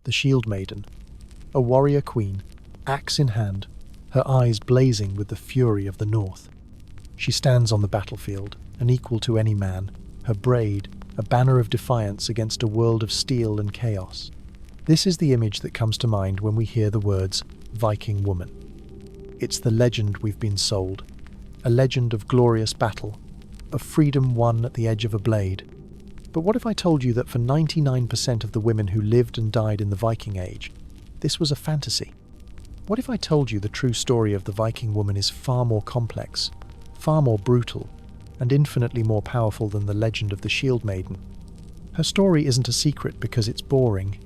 the Shieldmaiden, a warrior queen, axe in hand, her eyes blazing with the fury of the north. She stands on the battlefield, an equal to any man, her braid a banner of defiance against a world of steel and chaos. This is the image that comes to mind when we hear the words Viking woman. It's the legend we've been sold, a legend of glorious battle, of freedom won at the edge of a blade. But what if I told you that for 99% of the women who lived and died in the Viking Age, this was a fantasy? What if I told you the true story of the Viking woman is far more complex, far more brutal, and infinitely more powerful than the legend of the Shieldmaiden? Her story isn't a secret because it's boring.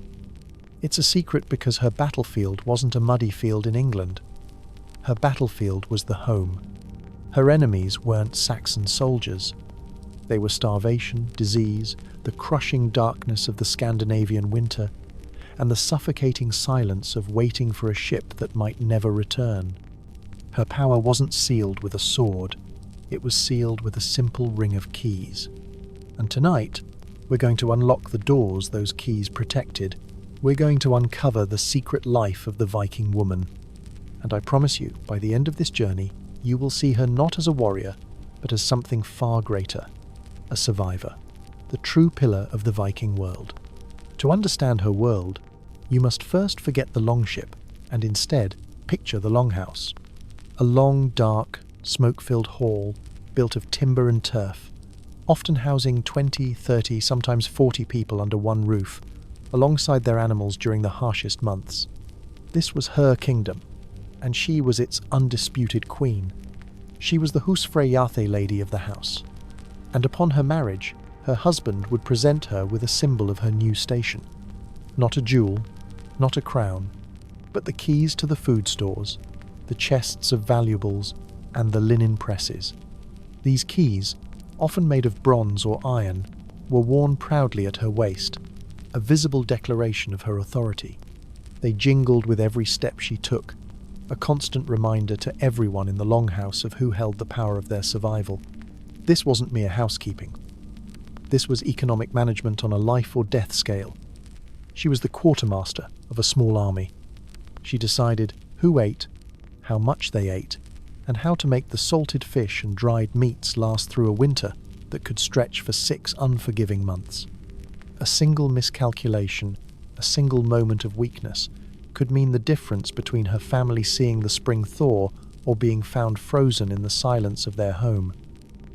It's a secret because her battlefield wasn't a muddy field in England. Her battlefield was the home. Her enemies weren't Saxon soldiers. They were starvation, disease, the crushing darkness of the Scandinavian winter, and the suffocating silence of waiting for a ship that might never return. Her power wasn't sealed with a sword. It was sealed with a simple ring of keys. And tonight, we're going to unlock the doors those keys protected. We're going to uncover the secret life of the Viking woman. And I promise you, by the end of this journey, you will see her not as a warrior, but as something far greater, a survivor, the true pillar of the Viking world. To understand her world, you must first forget the longship and instead picture the longhouse. A long, dark, smoke-filled hall built of timber and turf, often housing 20, 30, sometimes 40 people under one roof, alongside their animals during the harshest months. This was her kingdom, and she was its undisputed queen. She was the Húsfreyja lady of the house, and upon her marriage, her husband would present her with a symbol of her new station. Not a jewel, not a crown, but the keys to the food stores, the chests of valuables, and the linen presses. These keys, often made of bronze or iron, were worn proudly at her waist, a visible declaration of her authority. They jingled with every step she took, a constant reminder to everyone in the longhouse of who held the power of their survival. This wasn't mere housekeeping. This was economic management on a life or death scale. She was the quartermaster of a small army. She decided who ate, how much they ate, and how to make the salted fish and dried meats last through a winter that could stretch for 6 unforgiving months. A single miscalculation, a single moment of weakness, could mean the difference between her family seeing the spring thaw or being found frozen in the silence of their home.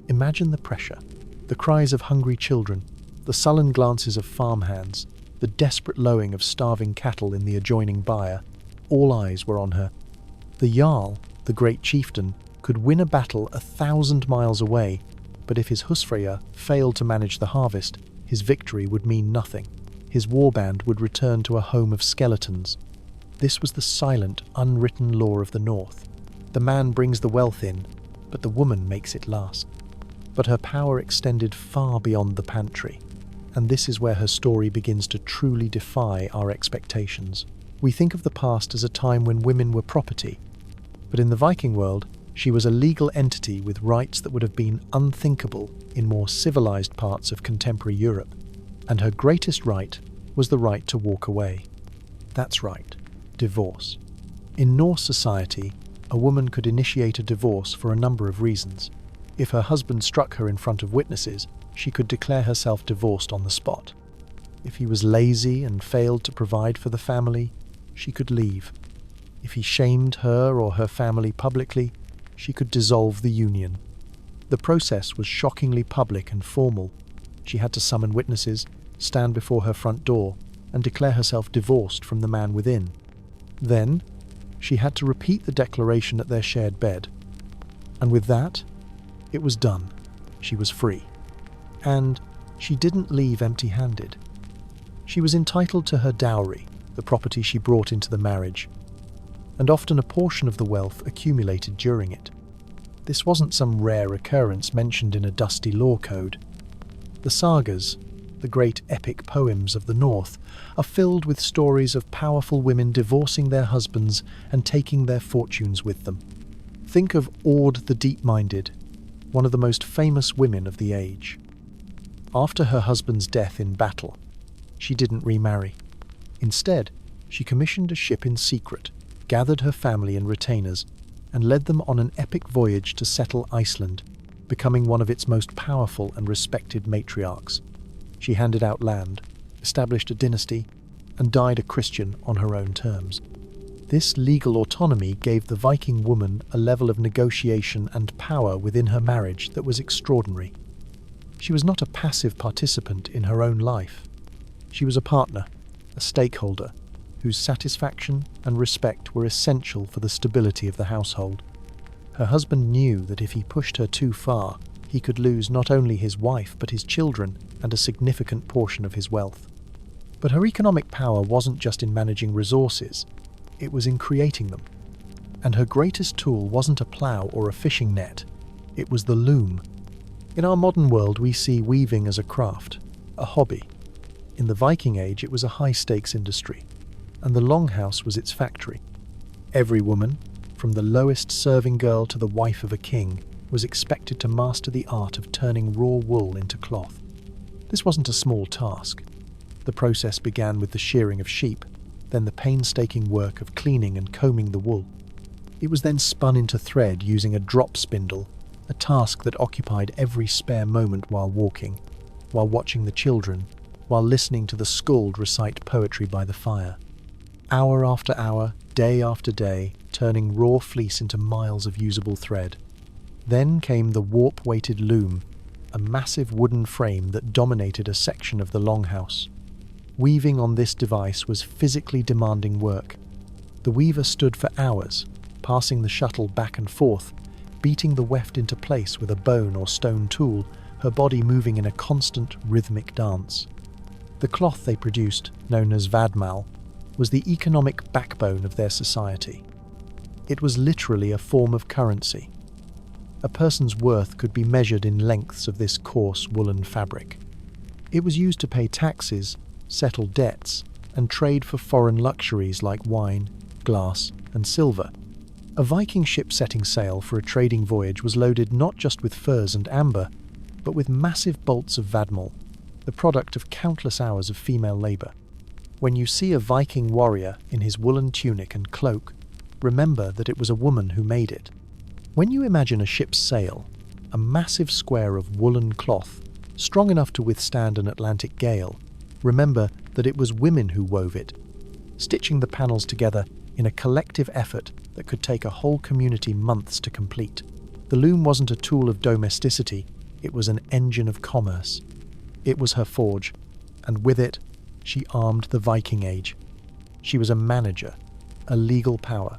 Imagine the pressure, the cries of hungry children, the sullen glances of farmhands, the desperate lowing of starving cattle in the adjoining byre. All eyes were on her. The Jarl, the great chieftain, could win a battle 1,000 miles away, but if his Húsfreyja failed to manage the harvest, his victory would mean nothing. His warband would return to a home of skeletons. This was the silent, unwritten law of the North. The man brings the wealth in, but the woman makes it last. But her power extended far beyond the pantry, and this is where her story begins to truly defy our expectations. We think of the past as a time when women were property, but in the Viking world, she was a legal entity with rights that would have been unthinkable in more civilized parts of contemporary Europe, and her greatest right was the right to walk away. That's right, divorce. In Norse society, a woman could initiate a divorce for a number of reasons. If her husband struck her in front of witnesses, she could declare herself divorced on the spot. If he was lazy and failed to provide for the family, she could leave. If he shamed her or her family publicly, she could dissolve the union. The process was shockingly public and formal. She had to summon witnesses, stand before her front door, and declare herself divorced from the man within. Then, she had to repeat the declaration at their shared bed. And with that, it was done. She was free. And she didn't leave empty-handed. She was entitled to her dowry, the property she brought into the marriage, and often a portion of the wealth accumulated during it. This wasn't some rare occurrence mentioned in a dusty law code. The sagas, the great epic poems of the North, are filled with stories of powerful women divorcing their husbands and taking their fortunes with them. Think of Aud the Deep-Minded, one of the most famous women of the age. After her husband's death in battle, she didn't remarry. Instead, she commissioned a ship in secret, gathered her family and retainers, and led them on an epic voyage to settle Iceland, becoming one of its most powerful and respected matriarchs. She handed out land, established a dynasty, and died a Christian on her own terms. This legal autonomy gave the Viking woman a level of negotiation and power within her marriage that was extraordinary. She was not a passive participant in her own life. She was a partner, a stakeholder, whose satisfaction and respect were essential for the stability of the household. Her husband knew that if he pushed her too far, he could lose not only his wife but his children and a significant portion of his wealth. But her economic power wasn't just in managing resources, it was in creating them. And her greatest tool wasn't a plough or a fishing net, it was the loom. In our modern world, we see weaving as a craft, a hobby. In the Viking Age, it was a high-stakes industry, and the longhouse was its factory. Every woman, from the lowest serving girl to the wife of a king, was expected to master the art of turning raw wool into cloth. This wasn't a small task. The process began with the shearing of sheep, then the painstaking work of cleaning and combing the wool. It was then spun into thread using a drop spindle, a task that occupied every spare moment while walking, while watching the children, while listening to the skald recite poetry by the fire. Hour after hour, day after day, turning raw fleece into miles of usable thread. Then came the warp-weighted loom, a massive wooden frame that dominated a section of the longhouse. Weaving on this device was physically demanding work. The weaver stood for hours, passing the shuttle back and forth, beating the weft into place with a bone or stone tool, her body moving in a constant rhythmic dance. The cloth they produced, known as vadmal, was the economic backbone of their society. It was literally a form of currency. A person's worth could be measured in lengths of this coarse woolen fabric. It was used to pay taxes, settle debts, and trade for foreign luxuries like wine, glass, and silver. A Viking ship setting sail for a trading voyage was loaded not just with furs and amber, but with massive bolts of vadmal, the product of countless hours of female labour. When you see a Viking warrior in his woolen tunic and cloak, remember that it was a woman who made it. When you imagine a ship's sail, a massive square of woolen cloth, strong enough to withstand an Atlantic gale, remember that it was women who wove it, stitching the panels together in a collective effort that could take a whole community months to complete. The loom wasn't a tool of domesticity, it was an engine of commerce. It was her forge, and with it, she armed the Viking Age. She was a manager, a legal power,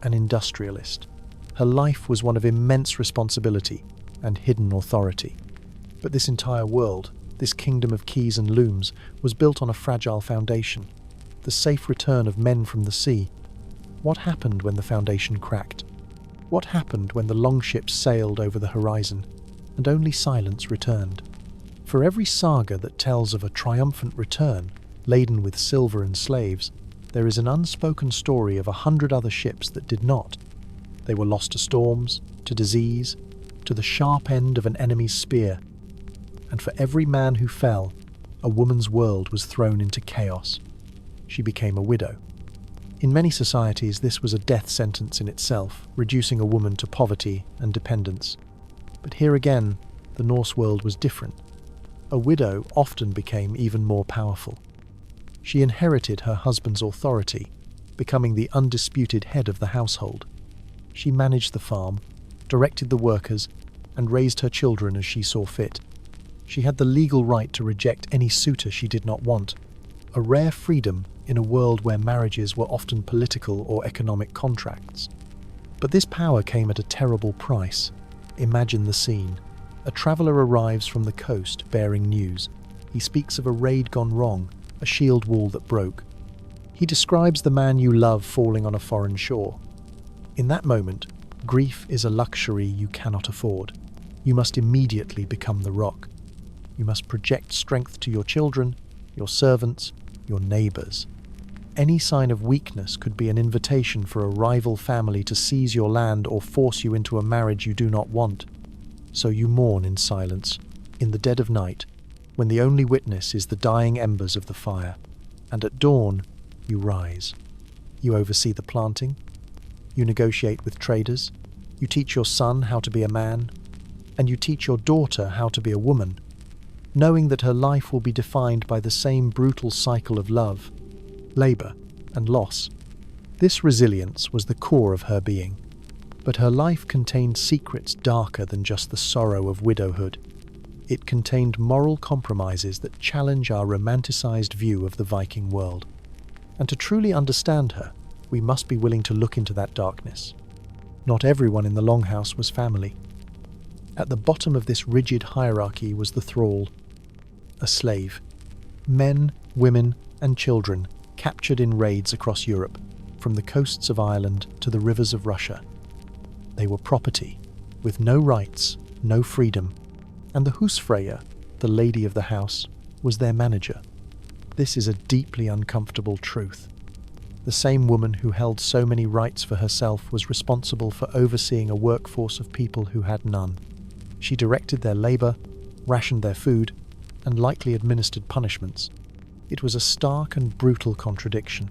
an industrialist. Her life was one of immense responsibility and hidden authority. But this entire world, this kingdom of keys and looms, was built on a fragile foundation, the safe return of men from the sea. What happened when the foundation cracked? What happened when the longships sailed over the horizon, and only silence returned? For every saga that tells of a triumphant return, laden with silver and slaves, there is an unspoken story of 100 other ships that did not. They were lost to storms, to disease, to the sharp end of an enemy's spear. And for every man who fell, a woman's world was thrown into chaos. She became a widow. In many societies, this was a death sentence in itself, reducing a woman to poverty and dependence. But here again, the Norse world was different. A widow often became even more powerful. She inherited her husband's authority, becoming the undisputed head of the household. She managed the farm, directed the workers, and raised her children as she saw fit. She had the legal right to reject any suitor she did not want, a rare freedom in a world where marriages were often political or economic contracts. But this power came at a terrible price. Imagine the scene. A traveller arrives from the coast bearing news. He speaks of a raid gone wrong, a shield wall that broke. He describes the man you love falling on a foreign shore. In that moment, grief is a luxury you cannot afford. You must immediately become the rock. You must project strength to your children, your servants, your neighbours. Any sign of weakness could be an invitation for a rival family to seize your land or force you into a marriage you do not want. So you mourn in silence, in the dead of night, when the only witness is the dying embers of the fire. And at dawn, you rise. You oversee the planting. You negotiate with traders. You teach your son how to be a man. And you teach your daughter how to be a woman, knowing that her life will be defined by the same brutal cycle of love, labour, and loss. This resilience was the core of her being, but her life contained secrets darker than just the sorrow of widowhood. It contained moral compromises that challenge our romanticised view of the Viking world. And to truly understand her, we must be willing to look into that darkness. Not everyone in the longhouse was family. At the bottom of this rigid hierarchy was the thrall, a slave. Men, women, and children captured in raids across Europe, from the coasts of Ireland to the rivers of Russia. They were property, with no rights, no freedom, and the Húsfreyja, the lady of the house, was their manager. This is a deeply uncomfortable truth. The same woman who held so many rights for herself was responsible for overseeing a workforce of people who had none. She directed their labour, rationed their food, and likely administered punishments. It was a stark and brutal contradiction,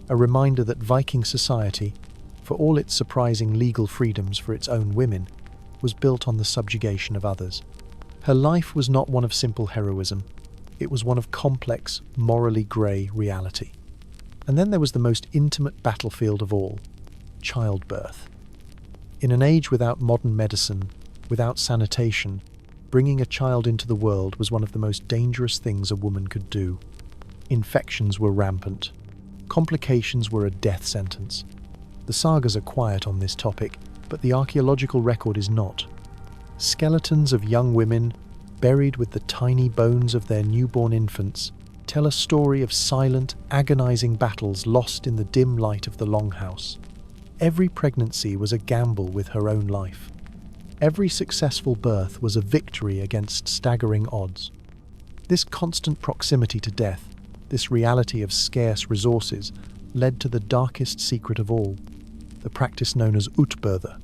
a reminder that Viking society, for all its surprising legal freedoms for its own women, was built on the subjugation of others. Her life was not one of simple heroism. It was one of complex, morally grey reality. And then there was the most intimate battlefield of all, childbirth. In an age without modern medicine, without sanitation, bringing a child into the world was one of the most dangerous things a woman could do. Infections were rampant. Complications were a death sentence. The sagas are quiet on this topic, but the archaeological record is not. Skeletons of young women, buried with the tiny bones of their newborn infants, tell a story of silent, agonizing battles lost in the dim light of the longhouse. Every pregnancy was a gamble with her own life. Every successful birth was a victory against staggering odds. This constant proximity to death, this reality of scarce resources, led to the darkest secret of all, the practice known as utbyrða.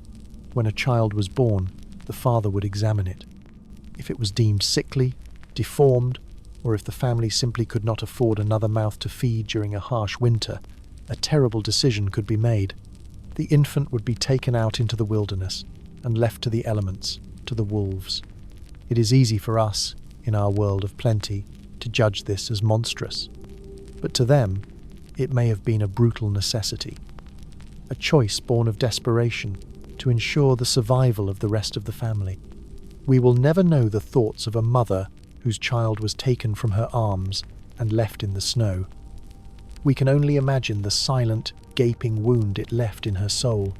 When a child was born, the father would examine it. If it was deemed sickly, deformed, or if the family simply could not afford another mouth to feed during a harsh winter, a terrible decision could be made. The infant would be taken out into the wilderness and left to the elements, to the wolves. It is easy for us, in our world of plenty, to judge this as monstrous. But to them, it may have been a brutal necessity, a choice born of desperation to ensure the survival of the rest of the family. We will never know the thoughts of a mother whose child was taken from her arms and left in the snow. We can only imagine the silent, gaping wound it left in her soul.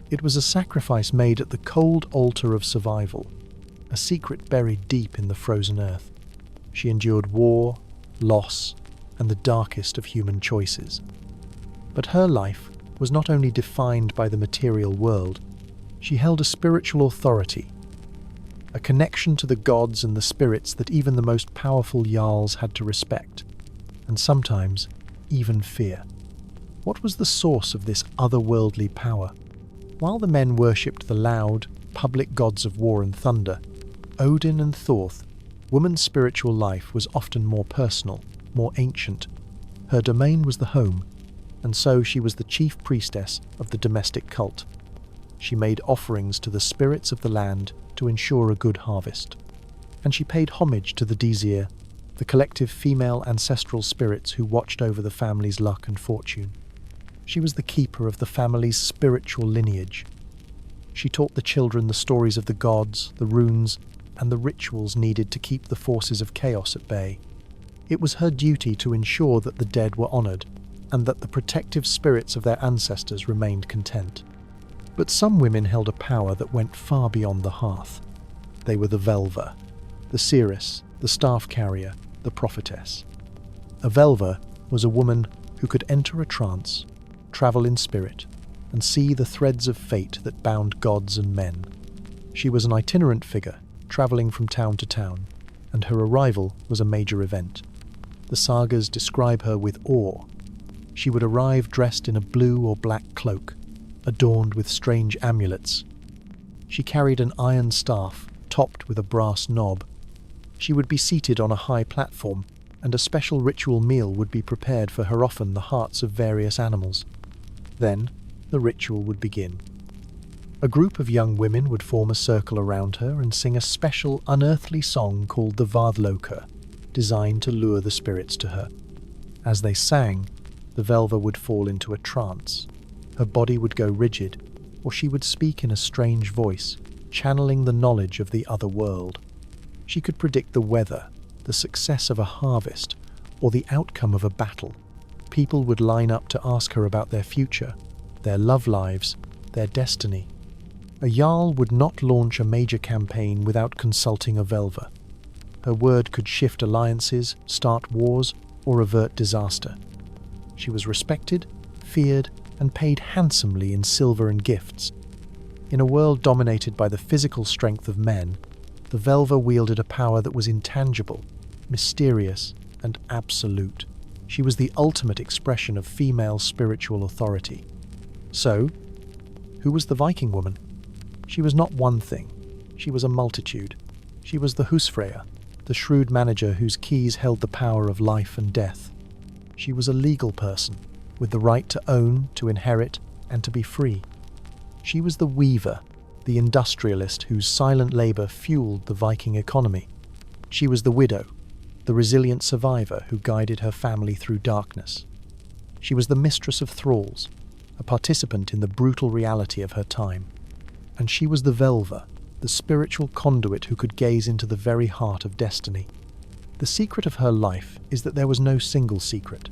It was a sacrifice made at the cold altar of survival, a secret buried deep in the frozen earth. She endured war, loss, and the darkest of human choices. But her life was not only defined by the material world, she held a spiritual authority, a connection to the gods and the spirits that even the most powerful Jarls had to respect, and sometimes even fear. What was the source of this otherworldly power? While the men worshipped the loud, public gods of war and thunder, Odin and Thorth, woman's spiritual life was often more personal, more ancient. Her domain was the home, and so she was the chief priestess of the domestic cult. She made offerings to the spirits of the land to ensure a good harvest. And she paid homage to the Disir, the collective female ancestral spirits who watched over the family's luck and fortune. She was the keeper of the family's spiritual lineage. She taught the children the stories of the gods, the runes, and the rituals needed to keep the forces of chaos at bay. It was her duty to ensure that the dead were honoured, and that the protective spirits of their ancestors remained content. But some women held a power that went far beyond the hearth. They were the Velva, the seeress, the staff carrier, the prophetess. A Velva was a woman who could enter a trance, travel in spirit, and see the threads of fate that bound gods and men. She was an itinerant figure, travelling from town to town, and her arrival was a major event. The sagas describe her with awe. She would arrive dressed in a blue or black cloak, adorned with strange amulets. She carried an iron staff, topped with a brass knob. She would be seated on a high platform, and a special ritual meal would be prepared for her, often the hearts of various animals. Then, the ritual would begin. A group of young women would form a circle around her and sing a special unearthly song called the Varðloka, designed to lure the spirits to her. As they sang, the Velva would fall into a trance. Her body would go rigid, or she would speak in a strange voice, channeling the knowledge of the other world. She could predict the weather, the success of a harvest, or the outcome of a battle. People would line up to ask her about their future, their love lives, their destiny. A Jarl would not launch a major campaign without consulting a Velva. Her word could shift alliances, start wars, or avert disaster. She was respected, feared, and paid handsomely in silver and gifts. In a world dominated by the physical strength of men, the Velva wielded a power that was intangible, mysterious, and absolute. She was the ultimate expression of female spiritual authority. So, who was the Viking woman? She was not one thing. She was a multitude. She was the Húsfreyja, the shrewd manager whose keys held the power of life and death. She was a legal person, with the right to own, to inherit, and to be free. She was the weaver, the industrialist whose silent labour fueled the Viking economy. She was the widow, the resilient survivor who guided her family through darkness. She was the mistress of thralls, a participant in the brutal reality of her time. And she was the Velva, the spiritual conduit who could gaze into the very heart of destiny. The secret of her life is that there was no single secret.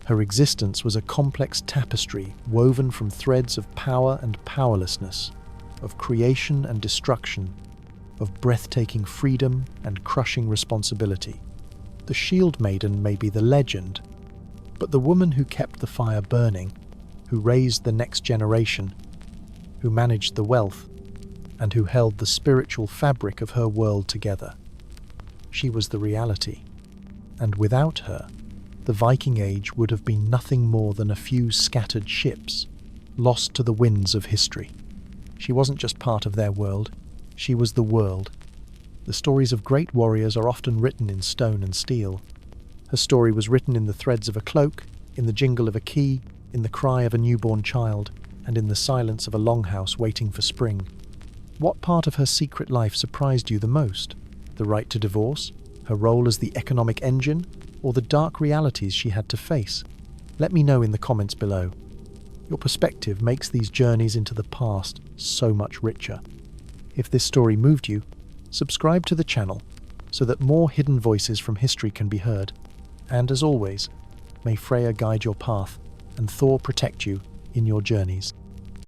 Her existence was a complex tapestry woven from threads of power and powerlessness, of creation and destruction, of breathtaking freedom and crushing responsibility. The Shieldmaiden may be the legend, but the woman who kept the fire burning, who raised the next generation, who managed the wealth, and who held the spiritual fabric of her world together. She was the reality, and without her, the Viking Age would have been nothing more than a few scattered ships, lost to the winds of history. She wasn't just part of their world, she was the world. The stories of great warriors are often written in stone and steel. Her story was written in the threads of a cloak, in the jingle of a key, in the cry of a newborn child, and in the silence of a longhouse waiting for spring. What part of her secret life surprised you the most? The right to divorce? Her role as the economic engine? Or the dark realities she had to face? Let me know in the comments below. Your perspective makes these journeys into the past so much richer. If this story moved you, subscribe to the channel so that more hidden voices from history can be heard. And as always, may Freyja guide your path and Thor protect you in your journeys.